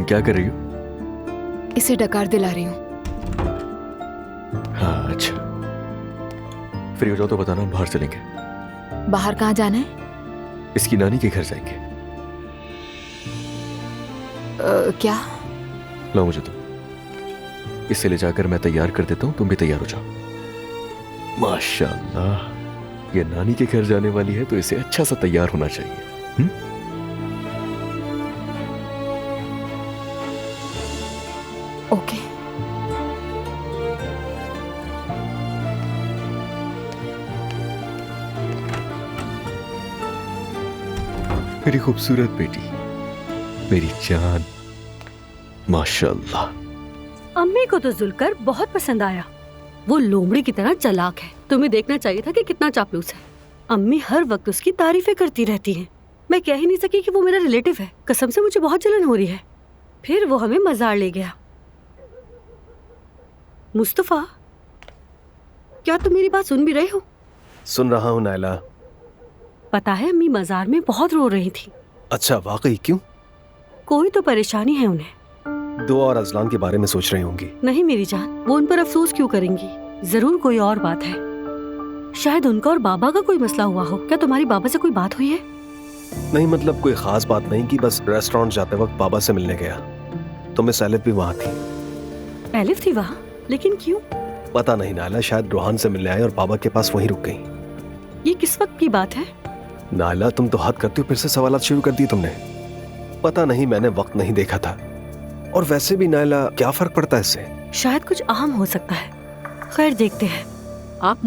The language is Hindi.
क्या कर रही हो? इसे डकार दिला रही हूँ। हाँ अच्छा, फ्री हो जाओ तो बताना, हम बाहर चलेंगे। बाहर कहाँ जाना है? इसकी नानी के घर जाएंगे। क्या? लो मुझे तो, इसे ले जाकर मैं तैयार कर देता हूँ, तुम भी तैयार हो जाओ। माशाल्लाह, ये नानी के घर जाने वाली है तो इसे अच्छा सा तैयार होना चाहिए। ओके। मेरी खूबसूरत बेटी, मेरी जान, माशाल्लाह। अम्मी को तो जुलकर बहुत पसंद आया। वो लोमड़ी की तरह चालाक है। तुम्हें देखना चाहिए था कि कितना चापलूस है। अम्मी हर वक्त उसकी तारीफें करती रहती हैं। मैं कह ही नहीं सकी कि वो मेरा रिलेटिव है। कसम से मुझे बहुत जलन हो रही है। फिर वो हमें मजार ले गया। मुस्तफा, क्या तुम मेरी बात सुन भी रहे हो? सुन रहा हूँ नायला। पता है, अम्मी मजार में बहुत रो रही थी। अच्छा, वाकई? क्यों? कोई तो परेशानी है उन्हें। दुआ और अजलान के बारे में सोच रही होंगी। नहीं मेरी जान, वो उन पर अफसोस क्यों करेंगी? जरूर कोई और बात है। शायद उनका और बाबा का कोई मसला हुआ हो। क्या तुम्हारी बाबा से कोई बात हुई है? नहीं, मतलब कोई खास बात नहीं कि बस रेस्टोरेंट जाते वक्त बाबा से मिलने गया तो मिस एलिफ भी वहाँ थी। एलिफ थी वहाँ? लेकिन क्यों? पता नहीं नायला, शायद रोहान से मिलने आए और बाबा के पास वहीं रुक गई। ये किस वक्त की बात है? नायला, तुम तो हद करती हो, फिर से सवालात शुरू कर दिए तुमने। पता नहीं, मैंने वक्त नहीं देखा था। और वैसे भी नायला, क्या फर्क पड़ता है इससे? शायद कुछ अहम हो सकता है। खैर, देखते हैं। आप